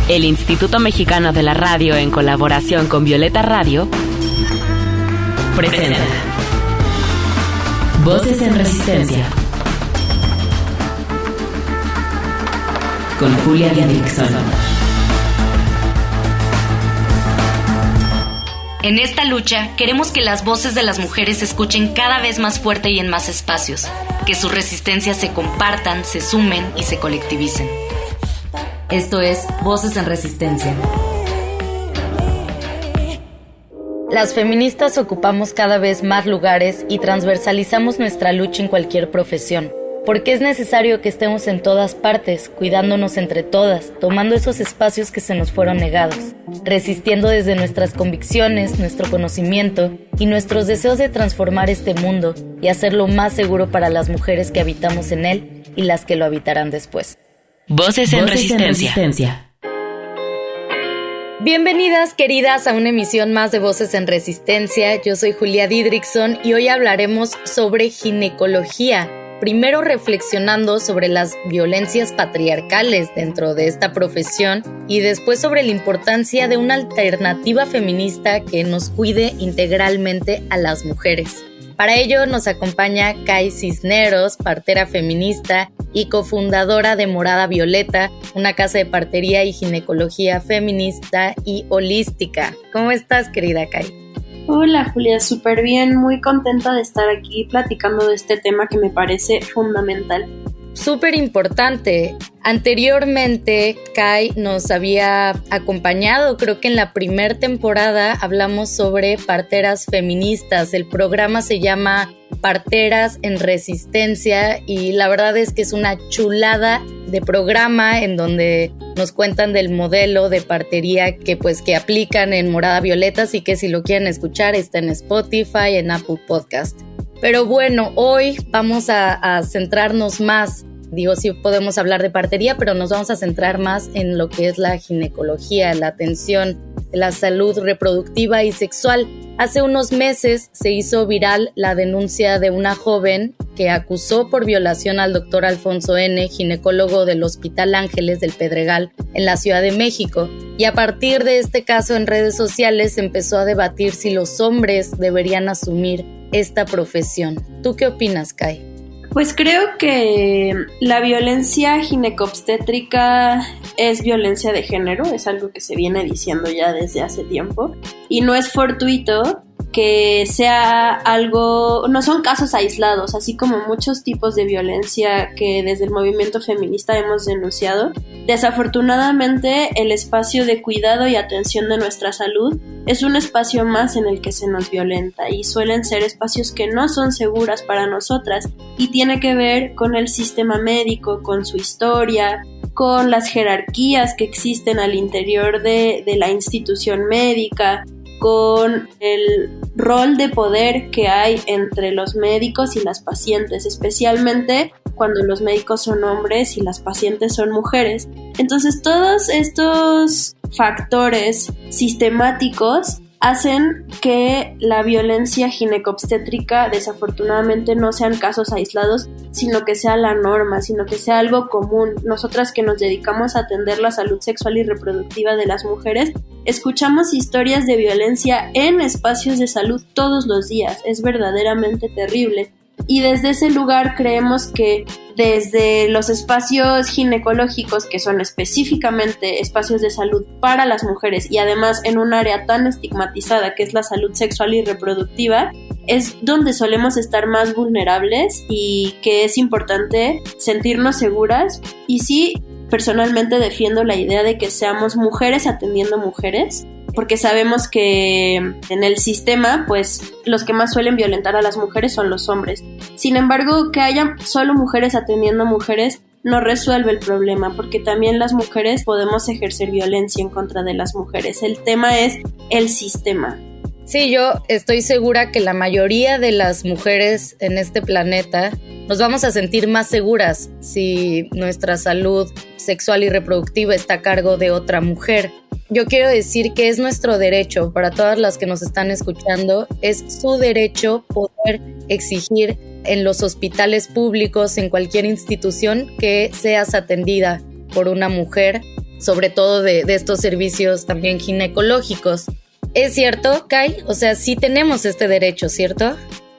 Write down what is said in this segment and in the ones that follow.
El Instituto Mexicano de la Radio, en colaboración con Violeta Radio, presenta Voces en Resistencia con Julia Didrickson. En esta lucha, queremos que las voces de las mujeres se escuchen cada vez más fuerte y en más espacios, que sus resistencias se compartan, se sumen y se colectivicen. Esto es Voces en Resistencia. Las feministas ocupamos cada vez más lugares y transversalizamos nuestra lucha en cualquier profesión, porque es necesario que estemos en todas partes, cuidándonos entre todas, tomando esos espacios que se nos fueron negados, resistiendo desde nuestras convicciones, nuestro conocimiento y nuestros deseos de transformar este mundo y hacerlo más seguro para las mujeres que habitamos en él y las que lo habitarán después. Voces en Resistencia. Bienvenidas, queridas, a una emisión más de Voces en Resistencia. Yo soy Julia Didrickson y hoy hablaremos sobre ginecología. Primero reflexionando sobre las violencias patriarcales dentro de esta profesión y después sobre la importancia de una alternativa feminista que nos cuide integralmente a las mujeres. Para ello nos acompaña Kai Cisneros, partera feminista y cofundadora de Morada Violeta, una casa de partería y ginecología feminista y holística. ¿Cómo estás, querida Kai? Hola Julia, súper bien, muy contenta de estar aquí platicando de este tema que me parece fundamental. Súper importante. Anteriormente, Kai nos había acompañado, creo que en la primera temporada hablamos sobre parteras feministas. El programa se llama Parteras en Resistencia y la verdad es que es una chulada de programa en donde nos cuentan del modelo de partería que aplican en Morada Violeta, así que si lo quieren escuchar está en Spotify, en Apple Podcast. Pero bueno, hoy vamos a centrarnos más, sí podemos hablar de partería, pero nos vamos a centrar más en lo que es la ginecología, la atención, la salud reproductiva y sexual. Hace unos meses se hizo viral la denuncia de una joven que acusó por violación al doctor Alfonso N., ginecólogo del Hospital Ángeles del Pedregal en la Ciudad de México. Y a partir de este caso en redes sociales se empezó a debatir si los hombres deberían asumir esta profesión. ¿Tú qué opinas, Kai? Pues creo que la violencia ginecobstétrica es violencia de género, es algo que se viene diciendo ya desde hace tiempo y no es fortuito que sea algo, no son casos aislados, así como muchos tipos de violencia que desde el movimiento feminista hemos denunciado. Desafortunadamente, el espacio de cuidado y atención de nuestra salud es un espacio más en el que se nos violenta y suelen ser espacios que no son seguras para nosotras y tiene que ver con el sistema médico, con su historia, con las jerarquías que existen al interior de la institución médica, con el rol de poder que hay entre los médicos y las pacientes, especialmente cuando los médicos son hombres y las pacientes son mujeres. Entonces, todos estos factores sistemáticos hacen que la violencia ginecobstétrica desafortunadamente no sean casos aislados, sino que sea la norma, sino que sea algo común. Nosotras que nos dedicamos a atender la salud sexual y reproductiva de las mujeres, escuchamos historias de violencia en espacios de salud todos los días. Es verdaderamente terrible. Y desde ese lugar creemos que desde los espacios ginecológicos, que son específicamente espacios de salud para las mujeres y además en un área tan estigmatizada que es la salud sexual y reproductiva, es donde solemos estar más vulnerables y que es importante sentirnos seguras. Y sí, personalmente defiendo la idea de que seamos mujeres atendiendo mujeres, porque sabemos que en el sistema, pues, los que más suelen violentar a las mujeres son los hombres. Sin embargo, que haya solo mujeres atendiendo mujeres no resuelve el problema, porque también las mujeres podemos ejercer violencia en contra de las mujeres. El tema es el sistema. Sí, yo estoy segura que la mayoría de las mujeres en este planeta nos vamos a sentir más seguras si nuestra salud sexual y reproductiva está a cargo de otra mujer. Yo quiero decir que es nuestro derecho, para todas las que nos están escuchando, es su derecho poder exigir en los hospitales públicos, en cualquier institución, que seas atendida por una mujer sobre todo de estos servicios también ginecológicos. ¿Es cierto, Kai? O sea, sí tenemos este derecho, ¿cierto?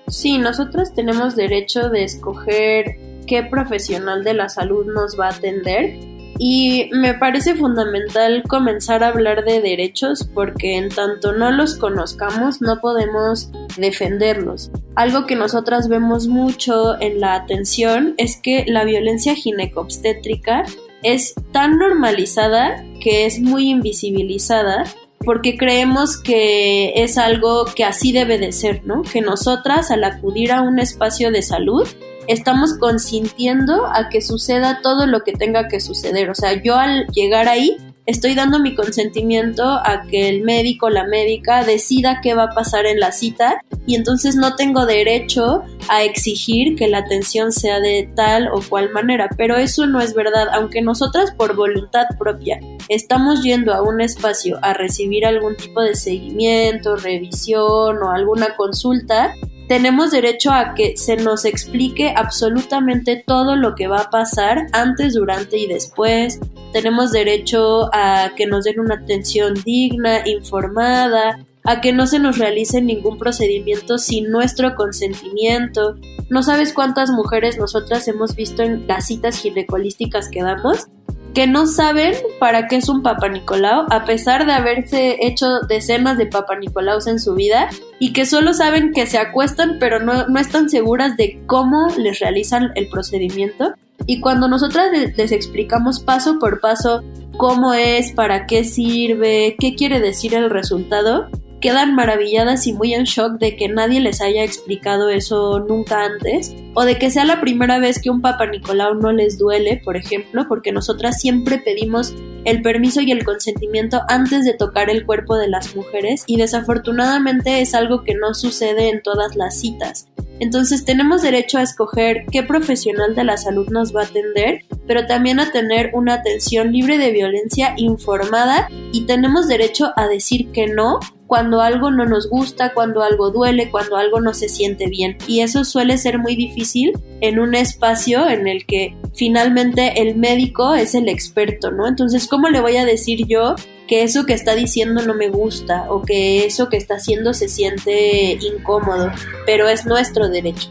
Sí, nosotros tenemos derecho de escoger qué profesional de la salud nos va a atender. Y me parece fundamental comenzar a hablar de derechos porque en tanto no los conozcamos no podemos defenderlos. Algo que nosotras vemos mucho en la atención es que la violencia ginecobstétrica es tan normalizada que es muy invisibilizada porque creemos que es algo que así debe de ser, ¿no? Que nosotras al acudir a un espacio de salud estamos consintiendo a que suceda todo lo que tenga que suceder. O sea, yo al llegar ahí estoy dando mi consentimiento a que el médico o la médica decida qué va a pasar en la cita y entonces no tengo derecho a exigir que la atención sea de tal o cual manera. Pero eso no es verdad. Aunque nosotras por voluntad propia estamos yendo a un espacio a recibir algún tipo de seguimiento, revisión o alguna consulta, tenemos derecho a que se nos explique absolutamente todo lo que va a pasar antes, durante y después. Tenemos derecho a que nos den una atención digna, informada, a que no se nos realice ningún procedimiento sin nuestro consentimiento. No sabes cuántas mujeres nosotras hemos visto en las citas ginecolísticas que damos que no saben para qué es un Papá Nicolau, a pesar de haberse hecho decenas de Papá Nicolaus en su vida, y que solo saben que se acuestan, pero no están seguras de cómo les realizan el procedimiento. Y cuando nosotras les explicamos paso por paso cómo es, para qué sirve, qué quiere decir el resultado, quedan maravilladas y muy en shock de que nadie les haya explicado eso nunca antes, o de que sea la primera vez que un Papá Nicolau no les duele, por ejemplo, porque nosotras siempre pedimos el permiso y el consentimiento antes de tocar el cuerpo de las mujeres, y desafortunadamente es algo que no sucede en todas las citas. Entonces tenemos derecho a escoger qué profesional de la salud nos va a atender, pero también a tener una atención libre de violencia, informada, y tenemos derecho a decir que no cuando algo no nos gusta, cuando algo duele, cuando algo no se siente bien. Y eso suele ser muy difícil en un espacio en el que finalmente el médico es el experto, ¿no? Entonces, ¿cómo le voy a decir yo que eso que está diciendo no me gusta o que eso que está haciendo se siente incómodo? Pero es nuestro derecho.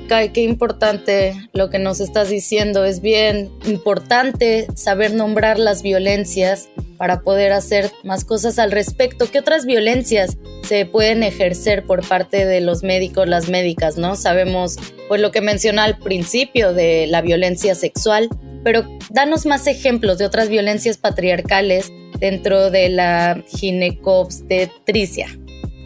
Kai, qué importante lo que nos estás diciendo. Es bien importante saber nombrar las violencias para poder hacer más cosas al respecto. ¿Qué otras violencias se pueden ejercer por parte de los médicos, las médicas, ¿no? Sabemos pues lo que mencioné al principio de la violencia sexual, pero danos más ejemplos de otras violencias patriarcales dentro de la ginecobstetricia.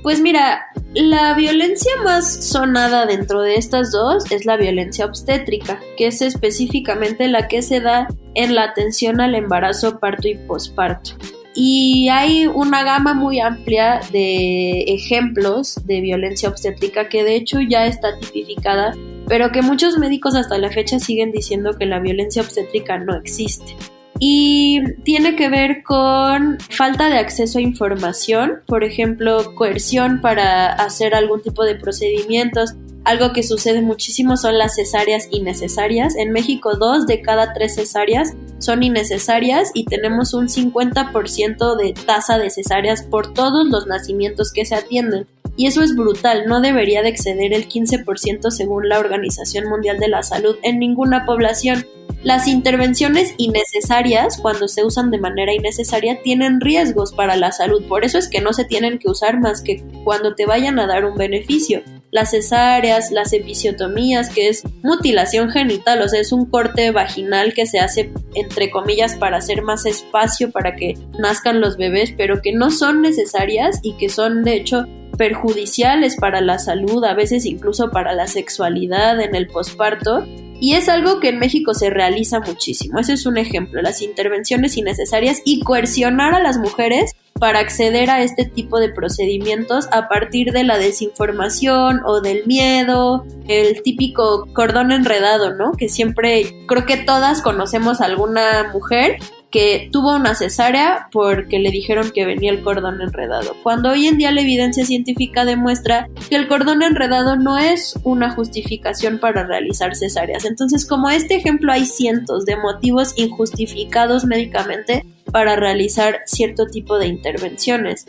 Pues mira, la violencia más sonada dentro de estas dos es la violencia obstétrica, que es específicamente la que se da en la atención al embarazo, parto y posparto. Y hay una gama muy amplia de ejemplos de violencia obstétrica que de hecho ya está tipificada, pero que muchos médicos hasta la fecha siguen diciendo que la violencia obstétrica no existe. Y tiene que ver con falta de acceso a información, por ejemplo, coerción para hacer algún tipo de procedimientos. Algo que sucede muchísimo son las cesáreas innecesarias. En México 2 de cada 3 cesáreas son innecesarias y tenemos un 50% de tasa de cesáreas por todos los nacimientos que se atienden. Y eso es brutal, no debería de exceder el 15% según la Organización Mundial de la Salud en ninguna población. Las intervenciones innecesarias, cuando se usan de manera innecesaria, tienen riesgos para la salud. Por eso es que no se tienen que usar más que cuando te vayan a dar un beneficio. Las cesáreas, las episiotomías, que es mutilación genital, o sea, es un corte vaginal que se hace, entre comillas, para hacer más espacio para que nazcan los bebés, pero que no son necesarias y que son, de hecho, perjudiciales para la salud, a veces incluso para la sexualidad en el posparto. Y es algo que en México se realiza muchísimo. Ese es un ejemplo, las intervenciones innecesarias y coercionar a las mujeres para acceder a este tipo de procedimientos a partir de la desinformación o del miedo, el típico cordón enredado, ¿no? Que siempre, creo que todas conocemos a alguna mujer que tuvo una cesárea porque le dijeron que venía el cordón enredado, cuando hoy en día la evidencia científica demuestra que el cordón enredado no es una justificación para realizar cesáreas. Entonces, como este ejemplo, hay cientos de motivos injustificados médicamente para realizar cierto tipo de intervenciones.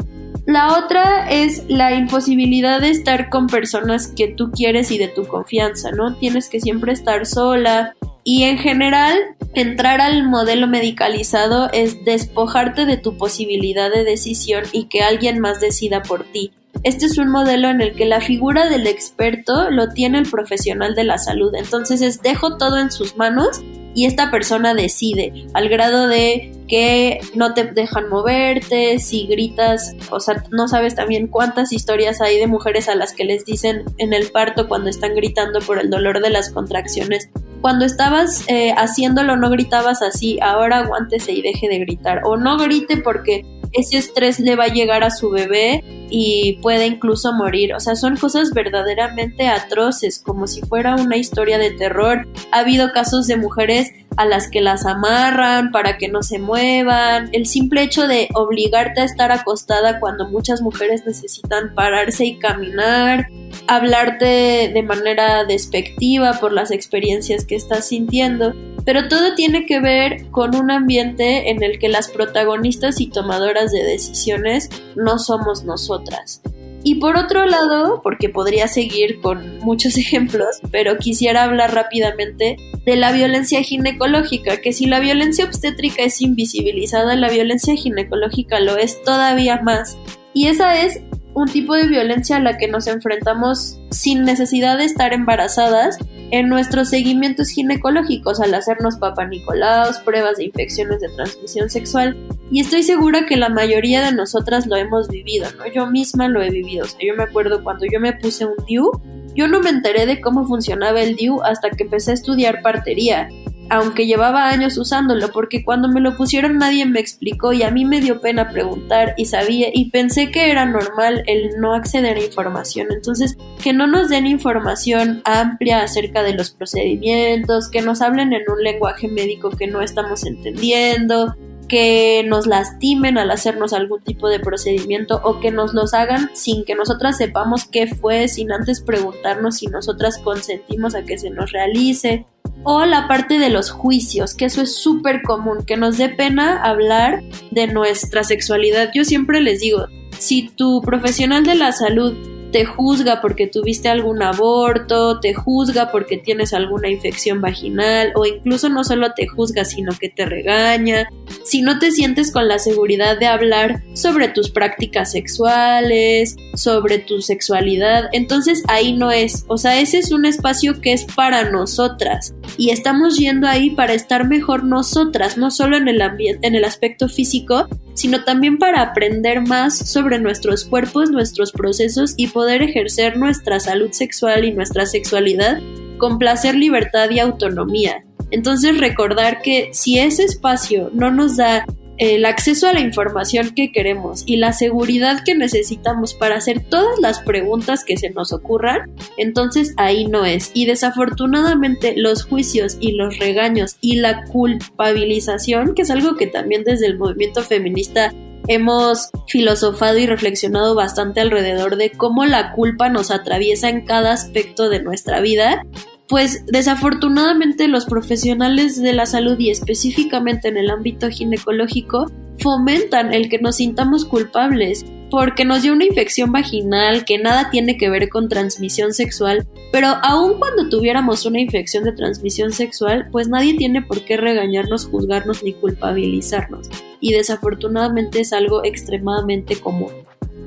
La otra es la imposibilidad de estar con personas que tú quieres y de tu confianza, ¿no? Tienes que siempre estar sola y en general entrar al modelo medicalizado es despojarte de tu posibilidad de decisión y que alguien más decida por ti. Este es un modelo en el que la figura del experto lo tiene el profesional de la salud, entonces dejo todo en sus manos y esta persona decide, al grado de que no te dejan moverte, si gritas, o sea, no sabes también cuántas historias hay de mujeres a las que les dicen en el parto cuando están gritando por el dolor de las contracciones, cuando estabas haciéndolo no gritabas así, ahora aguántese y deje de gritar, o no grite porque ese estrés le va a llegar a su bebé y puede incluso morir. O sea, son cosas verdaderamente atroces, como si fuera una historia de terror. Ha habido casos de mujeres a las que las amarran para que no se muevan. El simple hecho de obligarte a estar acostada cuando muchas mujeres necesitan pararse y caminar, hablarte de manera despectiva por las experiencias que estás sintiendo. Pero todo tiene que ver con un ambiente en el que las protagonistas y tomadoras de decisiones no somos nosotras. Y por otro lado, porque podría seguir con muchos ejemplos, pero quisiera hablar rápidamente de la violencia ginecológica, que si la violencia obstétrica es invisibilizada, la violencia ginecológica lo es todavía más. Y esa es un tipo de violencia a la que nos enfrentamos sin necesidad de estar embarazadas en nuestros seguimientos ginecológicos al hacernos papanicolauos, pruebas de infecciones de transmisión sexual, y estoy segura que la mayoría de nosotras lo hemos vivido, ¿no? Yo misma lo he vivido, o sea, yo me acuerdo cuando yo me puse un DIU, yo no me enteré de cómo funcionaba el DIU hasta que empecé a estudiar partería, aunque llevaba años usándolo, porque cuando me lo pusieron nadie me explicó y a mí me dio pena preguntar y sabía y pensé que era normal el no acceder a información. Entonces, que no nos den información amplia acerca de los procedimientos, que nos hablen en un lenguaje médico que no estamos entendiendo, que nos lastimen al hacernos algún tipo de procedimiento o que nos los hagan sin que nosotras sepamos qué fue, sin antes preguntarnos si nosotras consentimos a que se nos realice. O la parte de los juicios, que eso es súper común, que nos dé pena hablar de nuestra sexualidad. Yo siempre les digo, si tu profesional de la salud te juzga porque tuviste algún aborto, te juzga porque tienes alguna infección vaginal o incluso no solo te juzga sino que te regaña, si no te sientes con la seguridad de hablar sobre tus prácticas sexuales, sobre tu sexualidad, entonces ahí no es, o sea, ese es un espacio que es para nosotras y estamos yendo ahí para estar mejor nosotras, no solo en el ambiente, en el aspecto físico, sino también para aprender más sobre nuestros cuerpos, nuestros procesos y poder ejercer nuestra salud sexual y nuestra sexualidad con placer, libertad y autonomía. Entonces recordar que si ese espacio no nos da el acceso a la información que queremos y la seguridad que necesitamos para hacer todas las preguntas que se nos ocurran, entonces ahí no es. Y desafortunadamente los juicios y los regaños y la culpabilización, que es algo que también desde el movimiento feminista hemos filosofado y reflexionado bastante alrededor de cómo la culpa nos atraviesa en cada aspecto de nuestra vida, pues desafortunadamente los profesionales de la salud y específicamente en el ámbito ginecológico fomentan el que nos sintamos culpables porque nos dio una infección vaginal que nada tiene que ver con transmisión sexual, pero aun cuando tuviéramos una infección de transmisión sexual, pues nadie tiene por qué regañarnos, juzgarnos ni culpabilizarnos, y desafortunadamente es algo extremadamente común.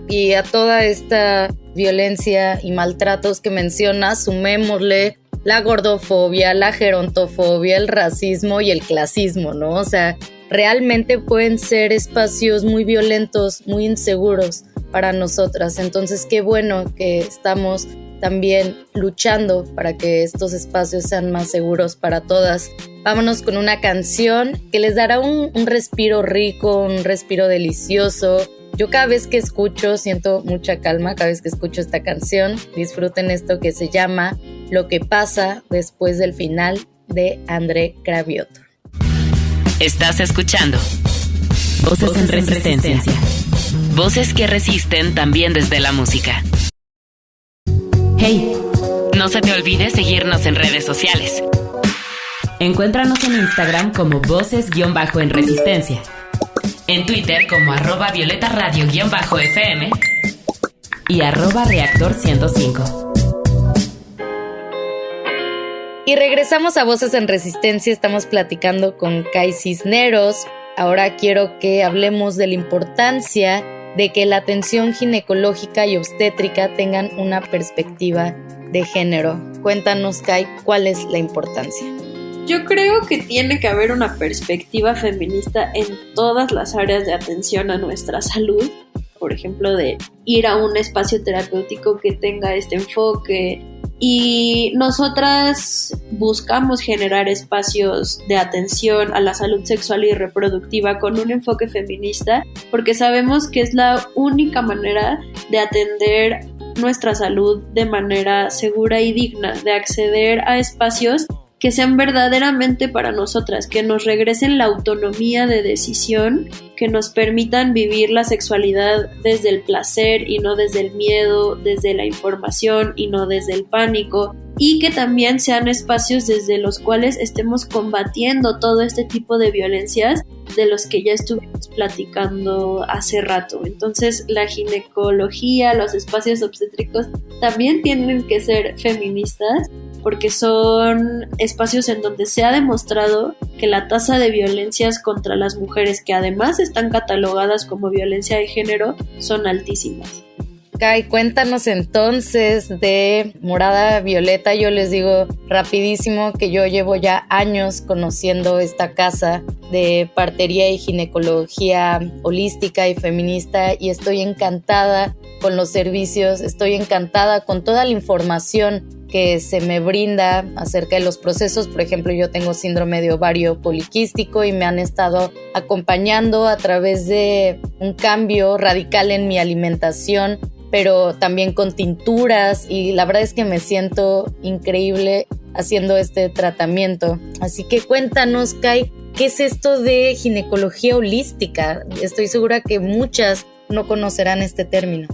Y a toda esta violencia y maltratos que mencionas, sumémosle la gordofobia, la gerontofobia, el racismo y el clasismo, ¿no? O sea, realmente pueden ser espacios muy violentos, muy inseguros para nosotras. Entonces, qué bueno que estamos también luchando para que estos espacios sean más seguros para todas. Vámonos con una canción que les dará un respiro rico, un respiro delicioso. Yo cada vez que escucho siento mucha calma, cada vez que escucho esta canción. Disfruten esto que se llama Lo que pasa después del final, de André Cravioto. Estás escuchando Voces en Resistencia. Voces que resisten también desde la música. Hey, no se te olvide seguirnos en redes sociales. Encuéntranos en Instagram como Voces-en Resistencia. En Twitter como @violetaradio_fm y @reactor105. Y regresamos a Voces en Resistencia. Estamos platicando con Kai Cisneros. Ahora quiero que hablemos de la importancia de que la atención ginecológica y obstétrica tengan una perspectiva de género. Cuéntanos, Kai, ¿cuál es la importancia? Yo creo que tiene que haber una perspectiva feminista en todas las áreas de atención a nuestra salud. Por ejemplo, de ir a un espacio terapéutico que tenga este enfoque. Y nosotras buscamos generar espacios de atención a la salud sexual y reproductiva con un enfoque feminista, porque sabemos que es la única manera de atender nuestra salud de manera segura y digna, de acceder a espacios que sean verdaderamente para nosotras, que nos regresen la autonomía de decisión, que nos permitan vivir la sexualidad desde el placer y no desde el miedo, desde la información y no desde el pánico, y que también sean espacios desde los cuales estemos combatiendo todo este tipo de violencias de los que ya estuvimos platicando hace rato. Entonces, la ginecología, los espacios obstétricos también tienen que ser feministas, porque son espacios en donde se ha demostrado que la tasa de violencias contra las mujeres, que además están catalogadas como violencia de género, son altísimas. Kai, cuéntanos entonces de Morada Violeta. Yo les digo rapidísimo que yo llevo ya años conociendo esta casa de partería y ginecología holística y feminista, y estoy encantada con los servicios, estoy encantada con toda la información que se me brinda acerca de los procesos. Por ejemplo, yo tengo síndrome de ovario poliquístico y me han estado acompañando a través de un cambio radical en mi alimentación, pero también con tinturas, y la verdad es que me siento increíble haciendo este tratamiento. Así que cuéntanos, Kai, ¿qué es esto de ginecología holística? Estoy segura que muchas no conocerán este término.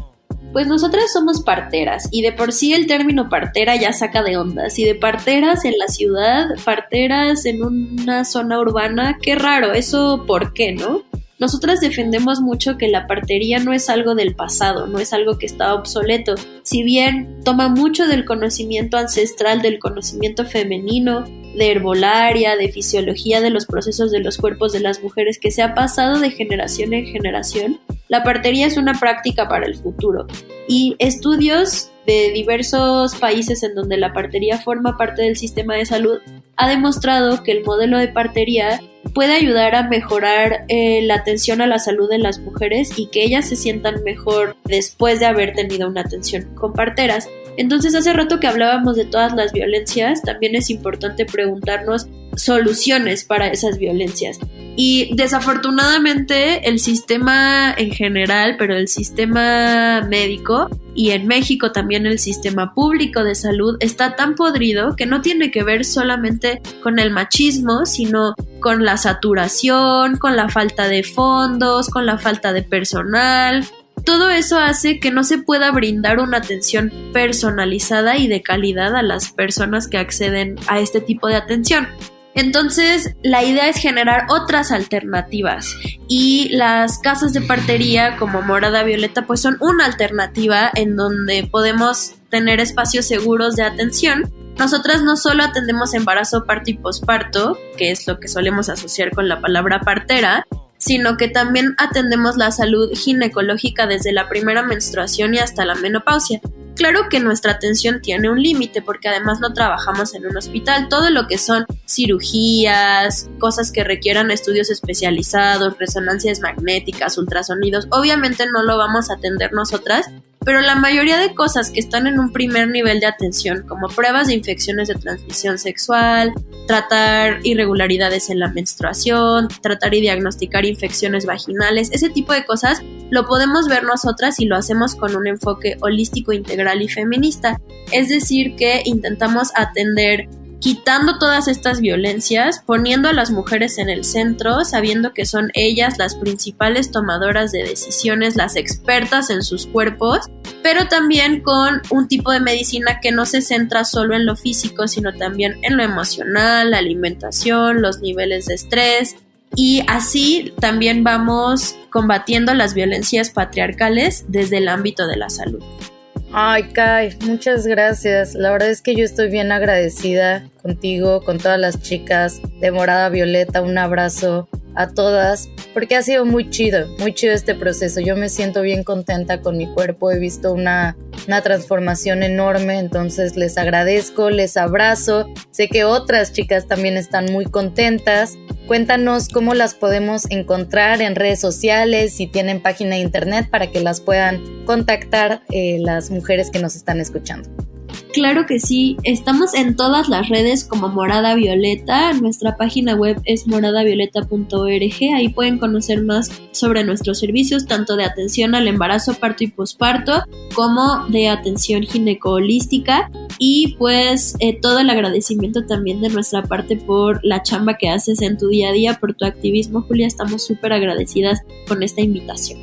Pues nosotras somos parteras, y de por sí el término partera ya saca de onda. Si de parteras en la ciudad, parteras en una zona urbana, qué raro, eso ¿por qué, no? Nosotras defendemos mucho que la partería no es algo del pasado, no es algo que está obsoleto. Si bien toma mucho del conocimiento ancestral, del conocimiento femenino, de herbolaria, de fisiología de los procesos de los cuerpos de las mujeres, que se ha pasado de generación en generación, la partería es una práctica para el futuro. Y estudios de diversos países en donde la partería forma parte del sistema de salud ha demostrado que el modelo de partería puede ayudar a mejorar la atención a la salud de las mujeres y que ellas se sientan mejor después de haber tenido una atención con parteras. Entonces, hace rato que hablábamos de todas las violencias, también es importante preguntarnos soluciones para esas violencias. Y desafortunadamente el sistema en general, pero el sistema médico y en México también el sistema público de salud está tan podrido que no tiene que ver solamente con el machismo, sino con la saturación, con la falta de fondos, con la falta de personal. Todo eso hace que no se pueda brindar una atención personalizada y de calidad a las personas que acceden a este tipo de atención. Entonces, la idea es generar otras alternativas, y las casas de partería como Morada Violeta pues son una alternativa en donde podemos tener espacios seguros de atención. Nosotras no solo atendemos embarazo, parto y posparto, que es lo que solemos asociar con la palabra partera, sino que también atendemos la salud ginecológica desde la primera menstruación y hasta la menopausia. Claro que nuestra atención tiene un límite porque además no trabajamos en un hospital. Todo lo que son cirugías, cosas que requieran estudios especializados, resonancias magnéticas, ultrasonidos, obviamente no lo vamos a atender nosotras, pero la mayoría de cosas que están en un primer nivel de atención, como pruebas de infecciones de transmisión sexual, tratar irregularidades en la menstruación, tratar y diagnosticar infecciones vaginales, ese tipo de cosas lo podemos ver nosotras y lo hacemos con un enfoque holístico, integral y feminista. Es decir, que intentamos atender quitando todas estas violencias, poniendo a las mujeres en el centro, sabiendo que son ellas las principales tomadoras de decisiones, las expertas en sus cuerpos, pero también con un tipo de medicina que no se centra solo en lo físico, sino también en lo emocional, la alimentación, los niveles de estrés, Y así también vamos combatiendo las violencias patriarcales desde el ámbito de la salud. Ay, Kai, muchas gracias. La verdad es que yo estoy bien agradecida contigo, con todas las chicas de Morada Violeta. Un abrazo a todas, porque ha sido muy chido este proceso. Yo me siento bien contenta con mi cuerpo, he visto una transformación enorme, entonces les agradezco, les abrazo. Sé que otras chicas también están muy contentas. Cuéntanos cómo las podemos encontrar en redes sociales, si tienen página de internet para que las puedan contactar las mujeres que nos están escuchando. Claro que sí, estamos en todas las redes como Morada Violeta, nuestra página web es moradavioleta.org, ahí pueden conocer más sobre nuestros servicios, tanto de atención al embarazo, parto y posparto, como de atención gineco-holística, y pues todo el agradecimiento también de nuestra parte por la chamba que haces en tu día a día, por tu activismo, Julia, estamos súper agradecidas con esta invitación.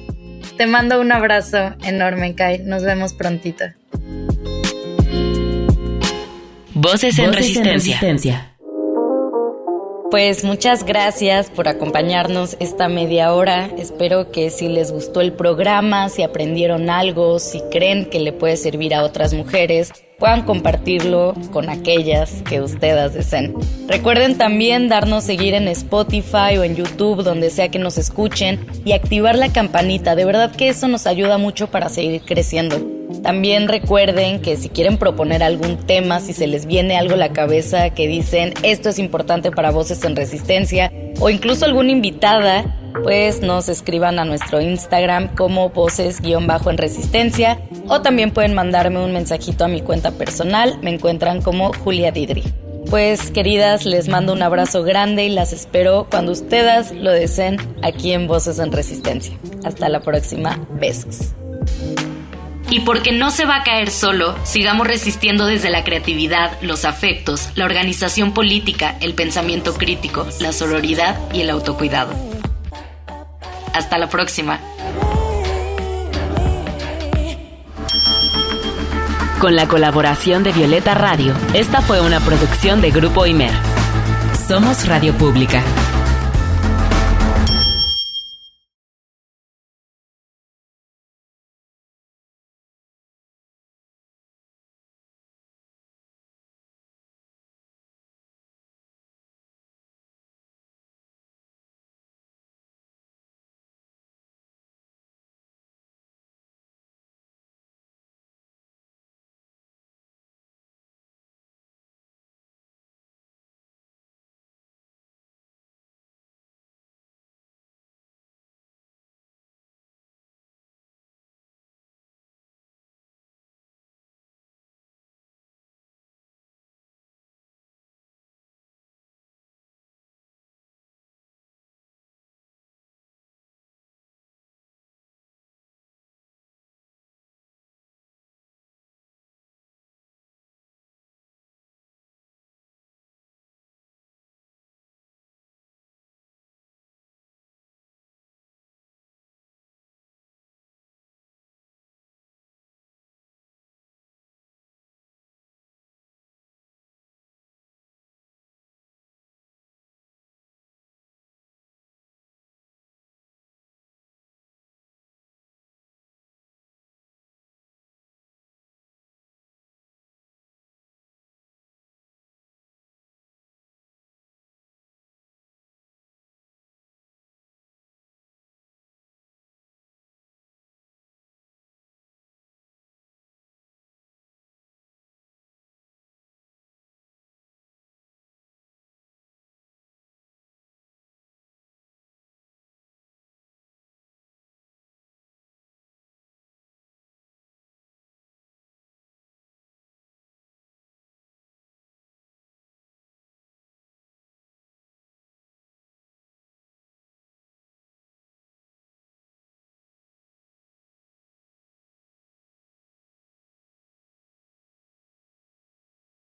Te mando un abrazo enorme, Kai, nos vemos prontito. Voces en Resistencia. Pues muchas gracias por acompañarnos esta media hora. Espero que si les gustó el programa, si aprendieron algo, si creen que le puede servir a otras mujeres, puedan compartirlo con aquellas que ustedes deseen. Recuerden también darnos seguir en Spotify o en YouTube, donde sea que nos escuchen, y activar la campanita. De verdad que eso nos ayuda mucho para seguir creciendo. También recuerden que si quieren proponer algún tema, si se les viene algo a la cabeza que dicen esto es importante para Voces en Resistencia, o incluso alguna invitada, pues nos escriban a nuestro Instagram como Voces_en Resistencia, o también pueden mandarme un mensajito a mi cuenta personal, me encuentran como Julia Didri. Pues queridas, les mando un abrazo grande y las espero cuando ustedes lo deseen aquí en Voces en Resistencia. Hasta la próxima, besos. Y porque no se va a caer solo, sigamos resistiendo desde la creatividad, los afectos, la organización política, el pensamiento crítico, la sororidad y el autocuidado. Hasta la próxima. Con la colaboración de Violeta Radio, esta fue una producción de Grupo Imer. Somos Radio Pública.